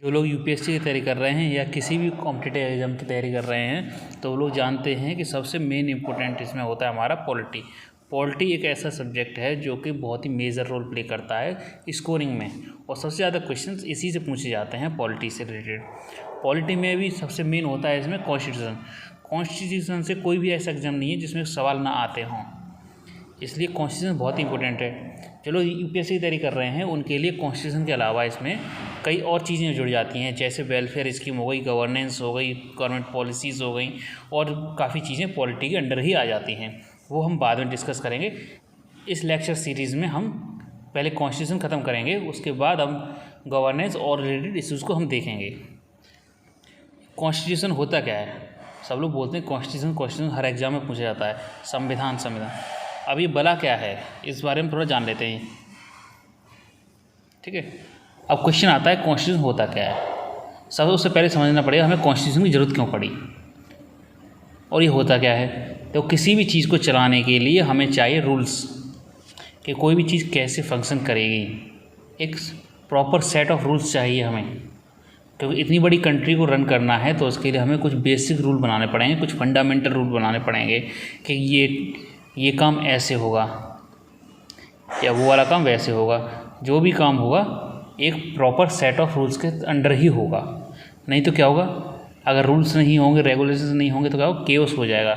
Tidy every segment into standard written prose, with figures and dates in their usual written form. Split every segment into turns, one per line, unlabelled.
जो लोग यूपीएससी की तैयारी कर रहे हैं या किसी भी कॉम्पिटिटिव एग्ज़ाम की तैयारी कर रहे हैं तो वो लोग जानते हैं कि सबसे मेन इम्पोर्टेंट इसमें होता है हमारा पॉलिटी। पॉलिटी एक ऐसा सब्जेक्ट है जो कि बहुत ही मेजर रोल प्ले करता है स्कोरिंग में, और सबसे ज़्यादा क्वेश्चंस इसी से पूछे जाते हैं पॉलिटी से रिलेटेड। पॉलिटी में भी सबसे मेन होता है इसमें कॉन्स्टिट्यूशन। कॉन्स्टिट्यूशन से कोई भी ऐसा एग्ज़ाम नहीं है जिसमें सवाल ना आते हों, इसलिए कॉन्स्टिट्यूशन बहुत इंपॉर्टेंट है। चलो यूपीएससी की तैयारी कर रहे हैं उनके लिए कॉन्स्टिट्यूशन के अलावा इसमें कई और चीज़ें जुड़ जाती हैं, जैसे वेलफेयर स्कीम हो गई, गवर्नेंस हो गई, गवर्नमेंट पॉलिसीज़ हो गई, और काफ़ी चीज़ें पॉलिटी के अंडर ही आ जाती हैं। वो हम बाद में डिस्कस करेंगे। इस लेक्चर सीरीज़ में हम पहले कॉन्स्टिट्यूशन ख़त्म करेंगे, उसके बाद हम गवर्नेंस और रिलेटेड इश्यूज़ को हम देखेंगे। कॉन्स्टिट्यूशन होता क्या है? सब लोग बोलते हैं कॉन्स्टिट्यूशन हर एग्जाम में पूछा जाता है, संविधान। अब ये भला क्या है, इस बारे में थोड़ा जान लेते हैं, ठीक है। अब क्वेश्चन आता है कॉन्स्टिट्यूशन होता क्या है। सबसे पहले समझना पड़ेगा हमें कॉन्स्टिट्यूशन की ज़रूरत क्यों पड़ी और ये होता क्या है। तो किसी भी चीज़ को चलाने के लिए हमें चाहिए रूल्स, कि कोई भी चीज़ कैसे फंक्शन करेगी। एक प्रॉपर सेट ऑफ रूल्स चाहिए हमें, क्योंकि इतनी बड़ी कंट्री को रन करना है तो उसके लिए हमें कुछ बेसिक रूल बनाने पड़ेंगे, कुछ फंडामेंटल रूल बनाने पड़ेंगे कि ये काम ऐसे होगा या वो वाला काम वैसे होगा। जो भी काम होगा एक प्रॉपर सेट ऑफ रूल्स के अंडर ही होगा, नहीं तो क्या होगा, अगर रूल्स नहीं होंगे, रेगुलेशंस नहीं होंगे तो क्या होगा, केओस हो जाएगा,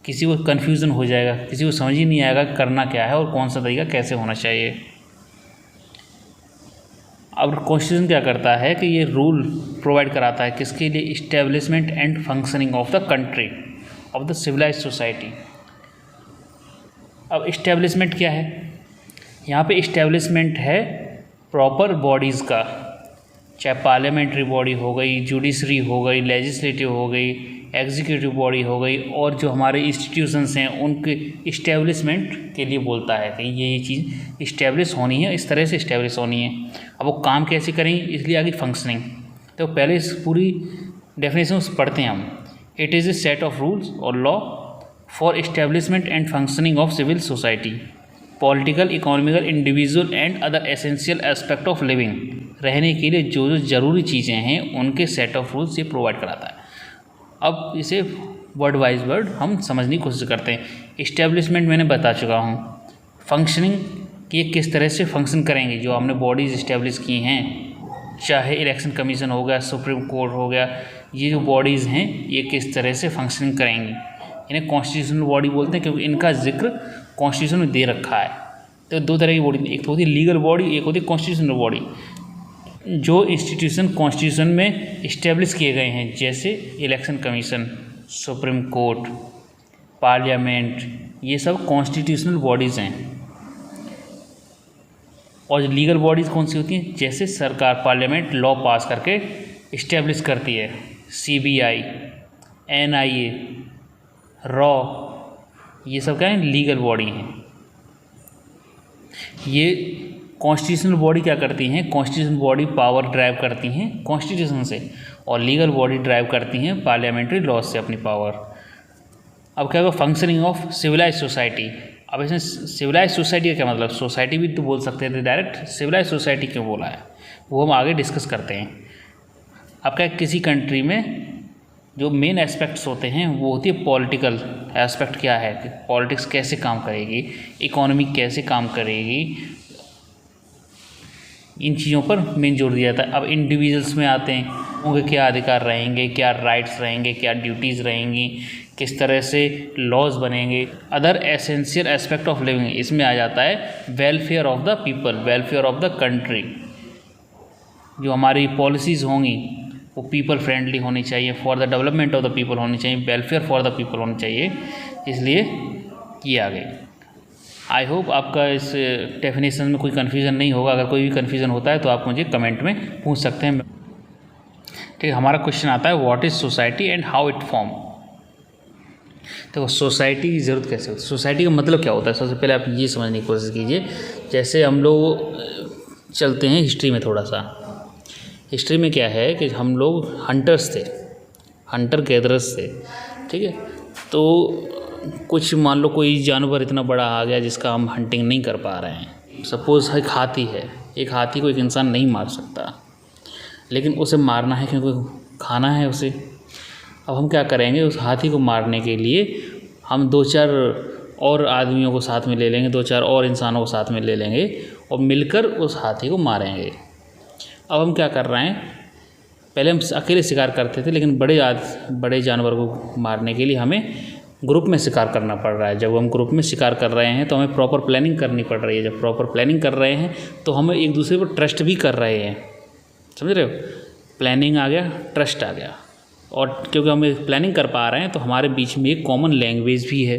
किसी को कन्फ्यूज़न हो जाएगा, किसी को समझ ही नहीं आएगा करना क्या है और कौन सा तरीका कैसे होना चाहिए। अब कॉन्स्टिट्यूशन क्या करता है कि ये रूल प्रोवाइड कराता है किसके लिए, establishment and functioning of the country, of the civilized society. अब इस्टेब्लिशमेंट क्या है, यहाँ पे इस्टेब्लिशमेंट है प्रॉपर बॉडीज़ का, चाहे पार्लियामेंट्री बॉडी हो गई, जुडिशरी हो गई, लेजिस्लेटिव हो गई, एग्जीक्यूटिव बॉडी हो गई, और जो हमारे इंस्टीट्यूशंस हैं उनके इस्टेब्लिशमेंट के लिए बोलता है कि ये चीज़ इस्टेब्लिश होनी है, इस तरह से इस्टेब्लिश होनी है। अब वो काम कैसे करेंगे, इसलिए आगे फंक्शनिंग। तो पहले इस पूरी डेफिनेशन पढ़ते हैं हम। It is a set of rules और law for establishment and functioning of civil society, political, economical, individual and other essential aspect of living. रहने के लिए जो जो ज़रूरी चीज़ें हैं उनके सेट ऑफ रूल्स ये प्रोवाइड कराता है। अब इसे वर्ड वाइज वर्ड हम समझने की कोशिश करते हैं। इस्टेब्लिशमेंट मैंने बता चुका हूँ। फंक्शनिंग कि ये किस तरह से फंक्शन करेंगे, जो हमने बॉडीज़ इस्टेब्लिश की हैं, चाहे इलेक्शन कमीशन हो गया, सुप्रीम कोर्ट हो गया, ये जो बॉडीज़ हैं ये किस तरह से फंक्शनिंग करेंगी। इन्हें कॉन्स्टिट्यूशनल बॉडी बोलते हैं क्योंकि इनका जिक्र कॉन्स्टिट्यूशन में दे रखा है। तो दो तरह की बॉडी, एक तो होती है लीगल बॉडी, एक होती है कॉन्स्टिट्यूशनल बॉडी। जो इंस्टीट्यूशन कॉन्स्टिट्यूशन में इस्टेब्लिश किए गए हैं, जैसे election commission, supreme court, parliament, ये सब कॉन्स्टिट्यूशनल बॉडीज़ हैं। और लीगल बॉडीज़ कौन सी होती हैं, जैसे सरकार, पार्लियामेंट लॉ पास करके इस्टेब्लिश करती है, CBI, NIA, रॉ, ये सब क्या है, लीगल बॉडी हैं। ये कॉन्स्टिट्यूशनल बॉडी क्या करती हैं, कॉन्स्टिट्यूशनल बॉडी पावर ड्राइव करती हैं कॉन्स्टिट्यूशन से, और लीगल बॉडी ड्राइव करती हैं पार्लियामेंट्री लॉ से अपनी पावर। अब क्या होगा, फंक्शनिंग ऑफ सिविलाइज्ड सोसाइटी। अब इसमें सिविलाइज्ड सोसाइटी का क्या मतलब, सोसाइटी भी तो बोल सकते थे डायरेक्ट, सिविलाइज्ड सोसाइटी क्यों बोला है वो हम आगे डिस्कस करते हैं। अब क्या, किसी कंट्री में जो मेन एस्पेक्ट्स होते हैं वो होती है पॉलिटिकल एस्पेक्ट, क्या है कि पॉलिटिक्स कैसे काम करेगी, इकोनॉमी कैसे काम करेगी, इन चीज़ों पर मेन जोर दिया जाता है। अब इंडिविजुअल्स में आते हैं, उनके क्या अधिकार रहेंगे, क्या राइट्स रहेंगे, क्या ड्यूटीज़ रहेंगी, किस तरह से लॉज बनेंगे। Other essential aspect of living, इसमें आ जाता है welfare of the people, welfare of the country. जो हमारी पॉलिसीज़ होंगी वो पीपल फ्रेंडली होनी चाहिए, for the development of the people होनी चाहिए, वेलफेयर फॉर द पीपल होनी चाहिए, इसलिए ये आ गई। आई होप आपका इस डेफिनेशन में कोई कन्फ्यूज़न नहीं होगा। अगर कोई भी कन्फ्यूज़न होता है तो आप मुझे कमेंट में पूछ सकते हैं, ठीक है। हमारा क्वेश्चन आता है what is society and how it form. तो सोसाइटी की ज़रूरत कैसे होती है, सोसाइटी का मतलब क्या होता है, सबसे पहले आप ये समझने की कोशिश कीजिए। जैसे हम लोग चलते हैं हिस्ट्री में, थोड़ा सा हिस्ट्री में क्या है कि हम लोग हंटर्स थे, हंटर गैदरर्स थे, ठीक है। तो कुछ मान लो कोई जानवर इतना बड़ा आ गया जिसका हम हंटिंग नहीं कर पा रहे हैं, सपोज़ एक हाथी है, एक हाथी को एक इंसान नहीं मार सकता, लेकिन उसे मारना है क्योंकि खाना है उसे। अब हम क्या करेंगे, उस हाथी को मारने के लिए हम 2-4 और आदमियों को साथ में ले लेंगे, 2-4 और इंसानों को साथ में ले लेंगे और मिलकर उस हाथी को मारेंगे। अब हम क्या कर रहे हैं, पहले हम अकेले शिकार करते थे, लेकिन बड़े जानवर को मारने के लिए हमें ग्रुप में शिकार करना पड़ रहा है। जब हम ग्रुप में शिकार कर रहे हैं तो हमें प्रॉपर प्लानिंग करनी पड़ रही है। जब प्रॉपर प्लानिंग कर रहे हैं तो हम एक दूसरे पर ट्रस्ट भी कर रहे हैं, समझ रहे हो। प्लानिंग आ गया, ट्रस्ट आ गया, और क्योंकि हम प्लानिंग कर पा रहे हैं तो हमारे बीच में एक कॉमन लैंग्वेज भी है,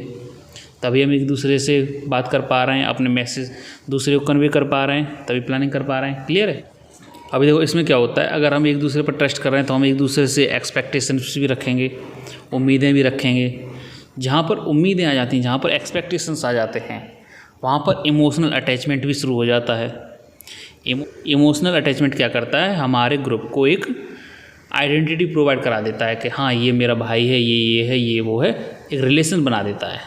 तभी हम एक दूसरे से बात कर पा रहे हैं, अपने मैसेज दूसरे को कन्वे कर पा रहे हैं, तभी प्लानिंग कर पा रहे हैं। क्लियर है। अभी देखो इसमें क्या होता है, अगर हम एक दूसरे पर ट्रस्ट कर रहे हैं तो हम एक दूसरे से एक्सपेक्टेशंस भी रखेंगे, उम्मीदें भी रखेंगे। जहाँ पर उम्मीदें आ जाती हैं, जहाँ पर एक्सपेक्टेशंस आ जाते हैं, वहाँ पर इमोशनल अटैचमेंट भी शुरू हो जाता है। इमोशनल अटैचमेंट क्या करता है, हमारे ग्रुप को एक आइडेंटिटी प्रोवाइड करा देता है कि हाँ ये मेरा भाई है, ये है, ये वो है, एक रिलेशन बना देता है।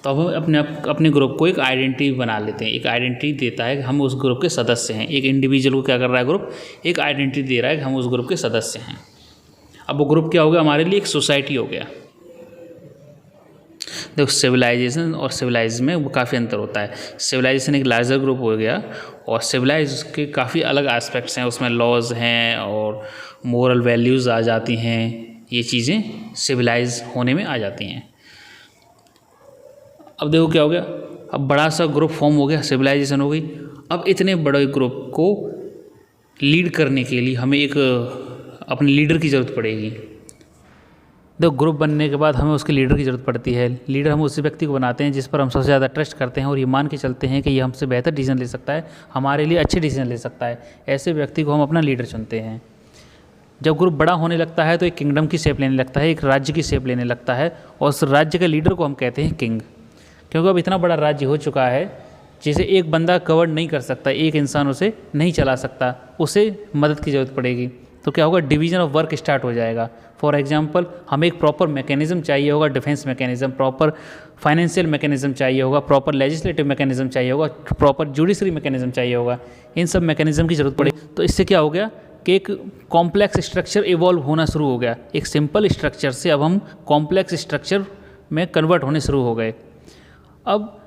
तो अब हम अपने ग्रुप को एक आइडेंटिटी बना लेते हैं, एक आइडेंटिटी देता है कि हम उस ग्रुप के सदस्य हैं। एक इंडिविजुअल को क्या कर रहा है ग्रुप, एक आइडेंटिटी दे रहा है कि हम उस ग्रुप के सदस्य हैं। अब वो ग्रुप क्या हो गया, हमारे लिए एक सोसाइटी हो गया। देखो सिविलाइजेशन और सिविलाइज में वो काफ़ी अंतर होता है। सिविलाइजेशन एक लार्जर ग्रुप हो गया और सिविलाइज के काफ़ी अलग एस्पेक्ट्स हैं, उसमें लॉज हैं और मोरल वैल्यूज़ आ जाती हैं, ये चीज़ें सिविलाइज होने में आ जाती हैं। अब देखो क्या हो गया, अब बड़ा सा ग्रुप फॉर्म हो गया, सिविलाइजेशन हो गई। अब इतने बड़े ग्रुप को लीड करने के लिए हमें एक अपने लीडर की ज़रूरत पड़ेगी। देखो ग्रुप बनने के बाद हमें उसके लीडर की ज़रूरत पड़ती है। लीडर हम उस व्यक्ति को बनाते हैं जिस पर हम सबसे ज़्यादा ट्रस्ट करते हैं और ये मान के चलते हैं कि ये हमसे बेहतर डिसीजन ले सकता है, हमारे लिए अच्छे डिसीजन ले सकता है। ऐसे व्यक्ति को हम अपना लीडर चुनते हैं। जब ग्रुप बड़ा होने लगता है तो एक किंगडम की शेप लेने लगता है, एक राज्य की शेप लेने लगता है, और उस राज्य के लीडर को हम कहते हैं किंग। क्योंकि अब इतना बड़ा राज्य हो चुका है जिसे एक बंदा कवर नहीं कर सकता, एक इंसान उसे नहीं चला सकता, उसे मदद की ज़रूरत पड़ेगी। तो क्या होगा, डिवीजन ऑफ वर्क स्टार्ट हो जाएगा। फॉर एग्जांपल हमें एक प्रॉपर मैकेनिज्म चाहिए होगा, defence mechanism, proper financial mechanism चाहिए होगा, प्रॉपर लेजिस्लेटिव मैकेनिज्म चाहिए होगा, प्रॉपर जुडिशरी मैकेनिज्म चाहिए होगा। इन सब मैकेनिज्म की ज़रूरत पड़ेगी। तो इससे क्या हो गया कि एक कॉम्प्लेक्स स्ट्रक्चर इवॉल्व होना शुरू हो गया। एक सिंपल स्ट्रक्चर से अब हम कॉम्प्लेक्स स्ट्रक्चर में कन्वर्ट होने शुरू हो गए। अब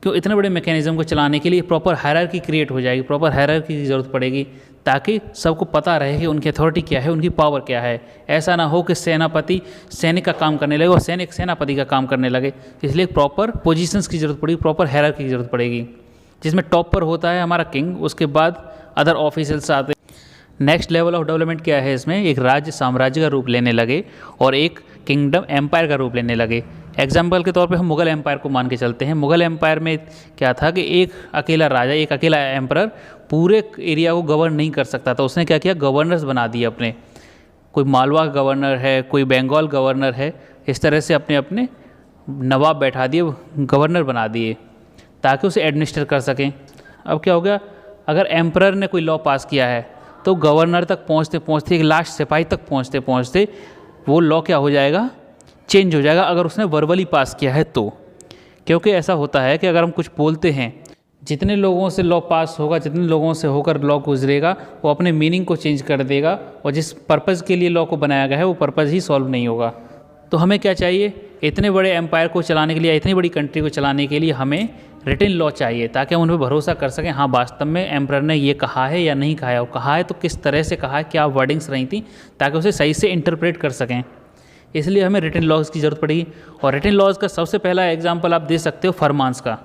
क्यों इतने बड़े मैकेनिज्म को चलाने के लिए प्रॉपर हायरार्की क्रिएट हो जाएगी, प्रॉपर हायरार्की की ज़रूरत पड़ेगी, ताकि सबको पता रहे कि उनकी अथॉरिटी क्या है, उनकी पावर क्या है। ऐसा ना हो कि सेनापति सैनिक का काम करने लगे और सैनिक सेनापति का काम करने लगे। इसलिए प्रॉपर पोजीशंस की ज़रूरत पड़ेगी, प्रॉपर हायरार्की की ज़रूरत पड़ेगी, जिसमें टॉप पर होता है हमारा किंग, उसके बाद अदर ऑफिसर्स आते हैं। नेक्स्ट लेवल ऑफ डेवलपमेंट क्या है, इसमें एक राज्य साम्राज्य का रूप लेने लगे और एक किंगडम एम्पायर का रूप लेने लगे। एग्जाम्पल के तौर पे हम मुग़ल एम्पायर को मान के चलते हैं। मुग़ल एम्पायर में क्या था कि एक अकेला राजा, एक अकेला एम्परर पूरे एरिया को गवर्न नहीं कर सकता था। उसने क्या किया, गवर्नर्स बना दिए अपने। कोई मालवा गवर्नर है, कोई बंगाल गवर्नर है, इस तरह से अपने अपने नवाब बैठा दिए, गवर्नर बना दिए, ताकि उसे एडमिनिस्टर कर सकें। अब क्या हो गया, अगर एम्परर ने कोई लॉ पास किया है तो गवर्नर तक पहुँचते पहुँचते, एक लास्ट सिपाही तक पहुँचते पहुँचते वो लॉ क्या हो जाएगा, चेंज हो जाएगा, अगर उसने वर्बली पास किया है तो। क्योंकि ऐसा होता है कि अगर हम कुछ बोलते हैं, जितने लोगों से लॉ पास होगा, जितने लोगों से होकर लॉ गुजरेगा, वो अपने मीनिंग को चेंज कर देगा, और जिस पर्पज़ के लिए लॉ को बनाया गया है वो पर्पज़ ही सॉल्व नहीं होगा। तो हमें क्या चाहिए, इतने बड़े एम्पायर को चलाने के लिए, इतनी बड़ी कंट्री को चलाने के लिए हमें रिटन लॉ चाहिए, ताकि हम उन पर भरोसा कर सकें, हाँ वास्तव में एम्परर ने ये कहा है या नहीं कहा है, और कहा है तो किस तरह से कहा है, क्या वर्डिंग्स रही थी, ताकि उसे सही से इंटरप्रेट कर सकें। इसलिए हमें रिटन लॉज की ज़रूरत पड़ेगी। और रिटन लॉज का सबसे पहला एग्जाम्पल आप दे सकते हो फरमान्स का।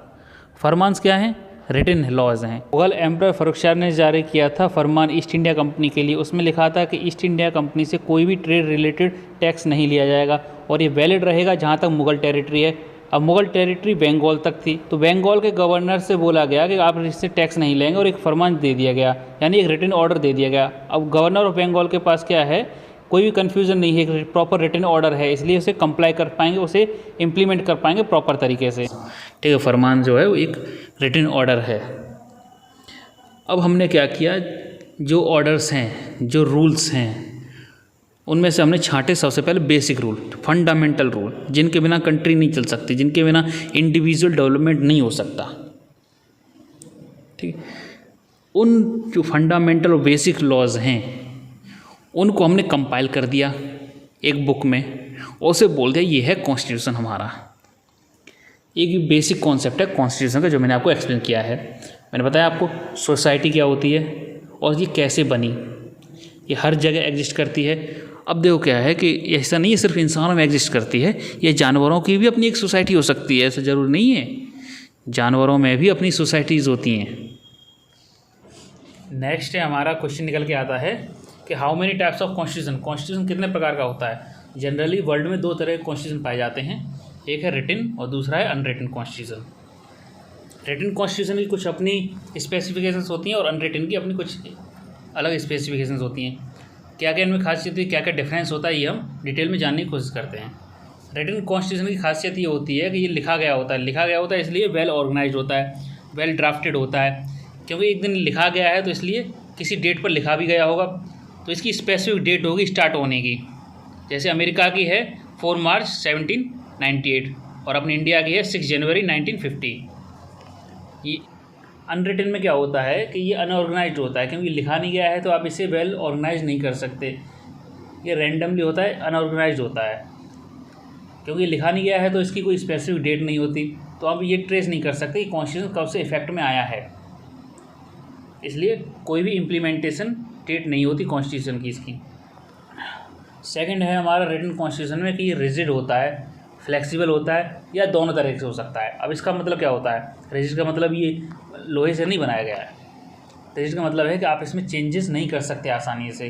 फरमान्स क्या हैं, रिटन लॉज हैं। मुगल एम्परर फर्रुख शाह ने जारी किया था फरमान ईस्ट इंडिया कंपनी के लिए। उसमें लिखा था कि ईस्ट इंडिया कंपनी से कोई भी ट्रेड रिलेटेड टैक्स नहीं लिया जाएगा, और ये वैलिड रहेगा जहाँ तक मुगल टेरिटरी है। अब मुगल टेरिटरी बंगाल तक थी, तो बंगाल के गवर्नर से बोला गया कि आप इससे टैक्स नहीं लेंगे, और एक फरमान दे दिया गया, यानी एक रिटन ऑर्डर दे दिया गया। अब गवर्नर ऑफ बंगाल के पास क्या है, कोई भी कन्फ्यूज़न नहीं है, एक प्रॉपर रिटन ऑर्डर है, इसलिए उसे कंप्लाई कर पाएंगे, उसे इम्प्लीमेंट कर पाएंगे प्रॉपर तरीके से। ठीक है, फरमान जो है वो एक रिटन ऑर्डर है। अब हमने क्या किया, जो ऑर्डर्स हैं, जो रूल्स हैं, उनमें से हमने छांटे सबसे पहले बेसिक रूल, फंडामेंटल रूल, जिनके बिना कंट्री नहीं चल सकती, जिनके बिना इंडिविजुअल डेवलपमेंट नहीं हो सकता। ठीक है, उन जो फंडामेंटल और बेसिक लॉज हैं उनको हमने कंपाइल कर दिया एक बुक में और उसे बोल दिया ये है कॉन्स्टिट्यूशन हमारा। एक बेसिक कॉन्सेप्ट है कॉन्स्टिट्यूशन का जो मैंने आपको एक्सप्लेन किया है। मैंने बताया आपको सोसाइटी क्या होती है और ये कैसे बनी, ये हर जगह एग्जिस्ट करती है। अब देखो क्या है कि ऐसा नहीं है सिर्फ इंसानों में एग्जिस्ट करती है, ये जानवरों की भी अपनी एक सोसाइटी हो सकती है, ऐसा ज़रूर नहीं है। जानवरों में भी अपनी सोसाइटीज़ होती हैं। नेक्स्ट है हमारा क्वेश्चन निकल के आता है कि how many types of constitution, constitution कितने प्रकार का होता है। जनरली वर्ल्ड में दो तरह के कॉन्स्टिट्यूशन पाए जाते हैं, एक है रिटन और दूसरा है अनरिटन कॉन्स्टिट्यूशन। रिटन कॉन्स्टिट्यूशन की कुछ अपनी स्पेसिफिकेशंस होती हैं और अनरिटन की अपनी कुछ अलग स्पेसिफिकेशंस होती हैं। क्या क्या इनमें खासियत है, क्या क्या डिफरेंस होता है, ये हम डिटेल में जानने की कोशिश करते हैं। रिटन कॉन्स्टिट्यूशन की खासियत ये होती है कि ये लिखा गया होता है इसलिए वेल ऑर्गेनाइज्ड होता है, वेल ड्राफ्टेड होता है। क्योंकि एक दिन लिखा गया है तो इसलिए किसी डेट पर लिखा भी गया होगा, तो इसकी स्पेसिफिक डेट होगी स्टार्ट होने की। जैसे अमेरिका की है 4 मार्च 1798 और अपनी इंडिया की है 6 जनवरी 1950। ये अनरिटन में क्या होता है कि ये अनऑर्गेनाइज्ड होता है, क्योंकि लिखा नहीं गया है तो आप इसे वेल ऑर्गेनाइज नहीं कर सकते। ये रैंडमली होता है, अनऑर्गेनाइज्ड होता है। क्योंकि लिखा नहीं गया है तो इसकी कोई स्पेसिफिक डेट नहीं होती, तो आप ये ट्रेस नहीं कर सकते कि कॉन्स्टिट्यूशन कब से इफेक्ट में आया है। इसलिए कोई भी इम्प्लीमेंटेशन डेट नहीं होती कॉन्स्टिट्यूशन की इसकी। सेकंड है हमारा रिटन कॉन्स्टिट्यूशन में कि ये रिजिड होता है, फ्लेक्सिबल होता है या दोनों तरह से हो सकता है। अब इसका मतलब क्या होता है, रिजिड का मतलब ये लोहे से नहीं बनाया गया है। रिजिड का मतलब है कि आप इसमें चेंजेस नहीं कर सकते आसानी से।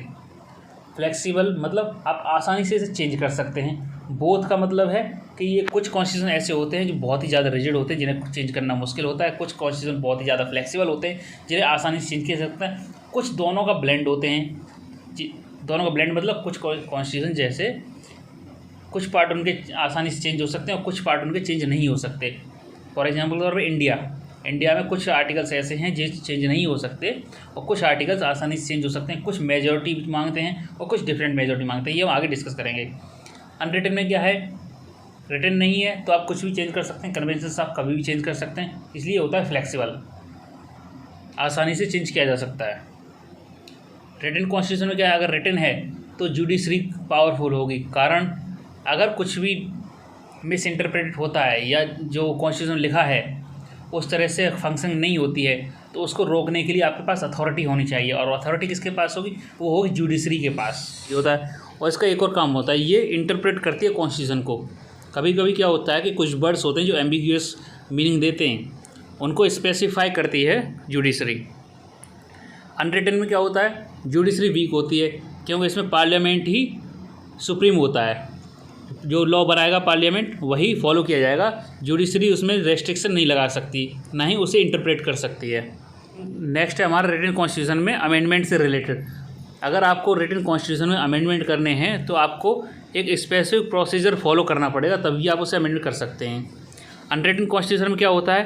फ्लेक्सिबल मतलब आप आसानी से इसे चेंज कर सकते हैं। बोथ का मतलब है कि ये कुछ कॉन्स्टिट्यूशन ऐसे होते हैं जो बहुत ही ज़्यादा रिजिड होते हैं, जिन्हें चेंज करना मुश्किल होता है। कुछ कॉन्स्टिट्यूशन बहुत ही ज़्यादा फ्लेक्सिबल होते हैं, जिन्हें आसानी से चेंज किया जा सकता है। कुछ दोनों का ब्लेंड होते हैं। दोनों का ब्लेंड मतलब कुछ कॉन्स्टिट्यूशन जैसे कुछ पार्ट उनके आसानी से चेंज हो सकते हैं और कुछ पार्ट उनके चेंज नहीं हो सकते। फॉर एग्जाम्पल तौर पर इंडिया में कुछ आर्टिकल्स ऐसे हैं जो चेंज नहीं हो सकते और कुछ आर्टिकल्स आसानी से चेंज हो सकते हैं। कुछ मेजॉरिटी मांगते हैं और कुछ डिफरेंट मेजॉरिटी मांगते हैं, ये हम आगे डिस्कस करेंगे। अनरिटन में क्या है, रिटन नहीं है तो आप कुछ भी चेंज कर सकते हैं, कन्वेंशन आप कभी भी चेंज कर सकते हैं, इसलिए होता है फ्लेक्सिबल, आसानी से चेंज किया जा सकता है। रिटन कॉन्स्टिट्यूशन में क्या है, अगर रिटन है तो जुडिशरी पावरफुल होगी। कारण अगर कुछ भी मिस इंटरप्रेट होता है या जो कॉन्स्टिट्यूशन लिखा है उस तरह से फंक्शन नहीं होती है तो उसको रोकने के लिए आपके पास अथॉरिटी होनी चाहिए, और अथॉरिटी किसके पास होगी, वो होगी जुडिशरी के पास ये होता है। और इसका एक और काम होता है, ये इंटरप्रेट करती है कॉन्स्टिट्यूशन को। कभी कभी क्या होता है कि कुछ वर्ड्स होते हैं जो एम्बिग्यूअस मीनिंग देते हैं, उनको स्पेसिफाई करती है जुडिशरी। अनरिटन में क्या होता है, जुडिशरी वीक होती है, क्योंकि इसमें पार्लियामेंट ही सुप्रीम होता है। जो लॉ बनाएगा पार्लियामेंट वही फॉलो किया जाएगा। जुडिशरी उसमें रेस्ट्रिक्शन नहीं लगा सकती, ना ही उसे इंटरप्रेट कर सकती है। नेक्स्ट है हमारा रिटन कॉन्स्टिट्यूशन में अमेंडमेंट से रिलेटेड। अगर आपको रिटन कॉन्स्टिट्यूशन में अमेंडमेंट करने हैं तो आपको एक स्पेसिफिक प्रोसीजर फॉलो करना पड़ेगा, तभी आप उसे अमेंड कर सकते हैं। अनरिटन कॉन्स्टिट्यूशन में क्या होता है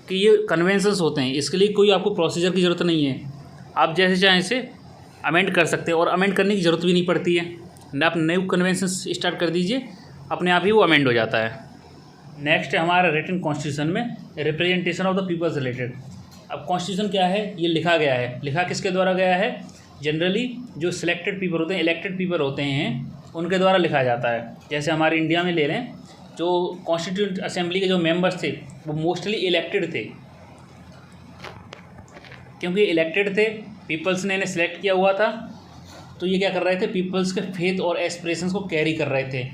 कि ये कन्वेंशंस होते हैं, इसके लिए कोई आपको प्रोसीजर की ज़रूरत नहीं है, आप जैसे चाहें इसे अमेंड कर सकते हैं और अमेंड करने की ज़रूरत भी नहीं पड़ती है। आप न्यू कन्वेंशन स्टार्ट कर दीजिए, अपने आप ही वो अमेंड हो जाता है। नेक्स्ट है हमारा रिटन कॉन्स्टिट्यूशन में representation of the peoples related. अब कॉन्स्टिट्यूशन क्या है, ये लिखा गया है, लिखा किसके द्वारा गया है, जनरली जो सिलेक्टेड पीपल होते हैं, इलेक्टेड पीपल होते हैं, उनके द्वारा लिखा जाता है। जैसे हमारे इंडिया में ले लें, जो कॉन्स्टिट्यूंट असेंबली के जो मेंबर्स थे वो मोस्टली इलेक्टेड थे, क्योंकि इलेक्टेड थे, पीपल्स ने इन्हें सेलेक्ट किया हुआ था, तो ये क्या कर रहे थे, पीपल्स के फेथ और एस्पिरेशंस को कैरी कर रहे थे।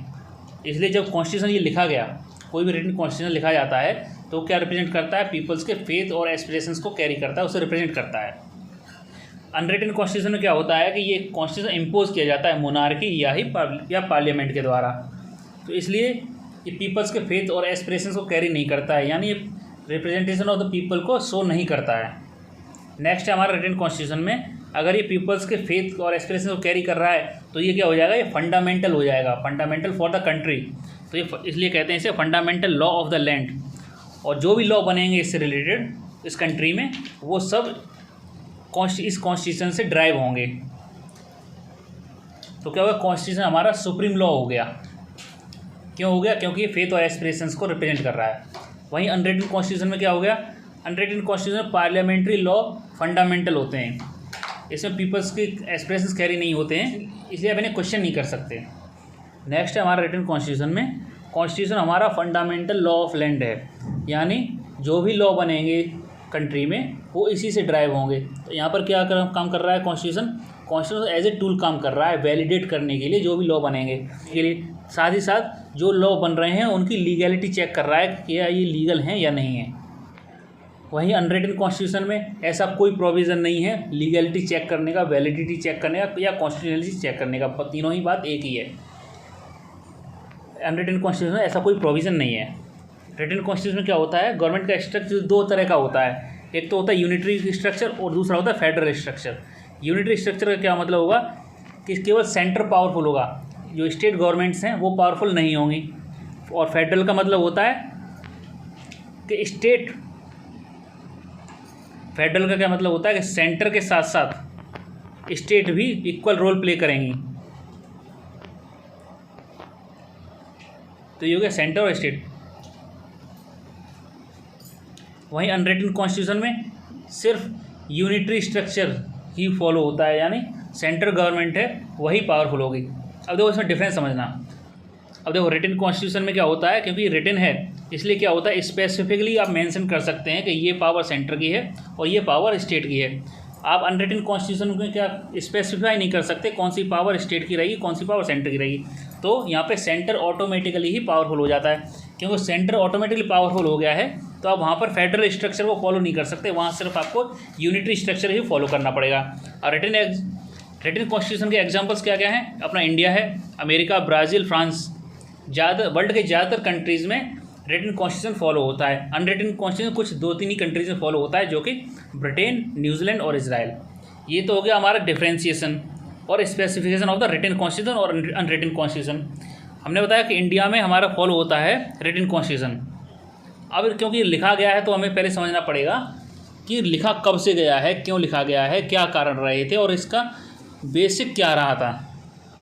इसलिए जब कॉन्स्टिट्यूशन ये लिखा गया, कोई भी रिटन कॉन्स्टिट्यूशन लिखा जाता है तो क्या रिप्रेजेंट करता है, पीपल्स के फेथ और एस्पिरेशंस को कैरी करता है, उसे रिप्रेजेंट करता है। अनरिटन कॉन्स्टिट्यूशन में क्या होता है कि ये कॉन्स्टिट्यूशन इम्पोज किया जाता है मोनार्की या पार्लियामेंट के द्वारा, तो इसलिए ये पीपल्स के फेथ और एस्पिरेशंस को कैरी नहीं करता है, यानी ये रिप्रेजेंटेशन ऑफ द पीपल को शो नहीं करता है। नेक्स्ट है हमारा रिटन कॉन्स्टिट्यूशन में, अगर ये पीपल्स के फेथ और एस्पिरेशन को कैरी कर रहा है तो ये क्या हो जाएगा, ये फंडामेंटल हो जाएगा, फंडामेंटल फॉर द कंट्री। तो ये इसलिए कहते हैं इसे fundamental law of the land. और जो भी लॉ बनेंगे इससे रिलेटेड इस कंट्री में, वो सब इस कॉन्स्टिट्यूशन से ड्राइव होंगे। तो क्या होगा, कॉन्स्टिट्यूशन हमारा सुप्रीम लॉ हो गया। क्यों हो गया, क्योंकि ये फेथ और एस्पिरेशंस को रिप्रेजेंट कर रहा है। वहीं अनरिटन कॉन्स्टिट्यूशन में क्या हो गया, unwritten constitution parliamentary law fundamental होते हैं, इसमें पीपल्स के एक्सप्रेशंस कैरी नहीं होते हैं, इसलिए आप इन्हें क्वेश्चन नहीं कर सकते। नेक्स्ट है हमारा रिटन कॉन्स्टिट्यूशन में, कॉन्स्टिट्यूशन हमारा फंडामेंटल लॉ ऑफ लैंड है, यानी जो भी लॉ बनेंगे कंट्री में वो इसी से ड्राइव होंगे। तो यहाँ पर क्या काम कर रहा है कॉन्स्टिट्यूशन एज ए टूल काम कर रहा है वैलिडेट करने के लिए जो भी लॉ बनेंगे के लिए, साथ ही साथ जो लॉ बन रहे हैं उनकी लीगैलिटी चेक कर रहा है कि क्या ये लीगल हैं या नहीं है। वहीं अनरिटन कॉन्स्टिट्यूशन में ऐसा कोई प्रोविज़न नहीं है लीगैलिटी चेक करने का, वैलिडिटी चेक करने का या कॉन्स्टिट्यूशनलिटी चेक करने का, तीनों ही बात एक ही है। अनरिटन कॉन्स्टिट्यूशन में ऐसा कोई प्रोविज़न नहीं है। रिटन कॉन्स्टिट्यूशन में क्या होता है, गवर्नमेंट का स्ट्रक्चर दो तरह का होता है, एक तो होता है यूनिटरी स्ट्रक्चर और दूसरा होता है फेडरल स्ट्रक्चर। यूनिटरी स्ट्रक्चर का क्या मतलब होगा कि केवल सेंटर पावरफुल होगा, जो स्टेट गवर्नमेंट्स हैं वो पावरफुल नहीं होंगी। और फेडरल का मतलब होता है कि फेडरल का क्या मतलब होता है कि सेंटर के साथ साथ स्टेट भी इक्वल रोल प्ले करेंगी। तो ये हो गया सेंटर और स्टेट। वहीं अनरिटन कॉन्स्टिट्यूशन में सिर्फ यूनिटरी स्ट्रक्चर ही फॉलो होता है, यानी सेंट्रल गवर्नमेंट है वही पावरफुल होगी। अब देखो इसमें डिफरेंस समझना। अब देखो रिटन कॉन्स्टिट्यूशन में क्या होता है, क्योंकि रिटन है इसलिए क्या होता है स्पेसिफिकली आप मेंशन कर सकते हैं कि ये पावर सेंटर की है और ये पावर स्टेट की है। आप अनरिटन कॉन्स्टिट्यूशन में क्या स्पेसिफाई नहीं कर सकते कौन सी पावर स्टेट की रहेगी कौन सी पावर सेंटर की रहेगी। तो यहाँ पे सेंटर ऑटोमेटिकली ही पावरफुल हो जाता है, क्योंकि सेंटर ऑटोमेटिकली पावरफुल हो गया है तो आप वहाँ पर फेडरल स्ट्रक्चर को फॉलो नहीं कर सकते, वहाँ सिर्फ आपको यूनिटरी स्ट्रक्चर ही फॉलो करना पड़ेगा। और रिटन कॉन्स्टिट्यूशन के एग्जांपल्स क्या क्या हैं, अपना इंडिया है, अमेरिका, ब्राज़ील, फ्रांस, वर्ल्ड के ज़्यादातर कंट्रीज़ में रिटन कॉन्स्टिट्यूशन फॉलो होता है। अनरिटन कॉन्स्टिट्यूशन कुछ 2-3 ही कंट्रीज़ में फॉलो होता है, जो कि ब्रिटेन, न्यूजीलैंड और इजराइल। ये तो हो गया हमारा डिफ्रेंशिएशन और specification of the written constitution और अनरिटन कॉन्स्टिट्यूशन। हमने बताया कि इंडिया में हमारा फॉलो होता है रिटन कॉन्स्टिट्यूशन। अब क्योंकि लिखा गया है तो हमें पहले समझना पड़ेगा कि लिखा कब से गया है, क्यों लिखा गया है, क्या कारण रहे थे और इसका बेसिक क्या रहा था।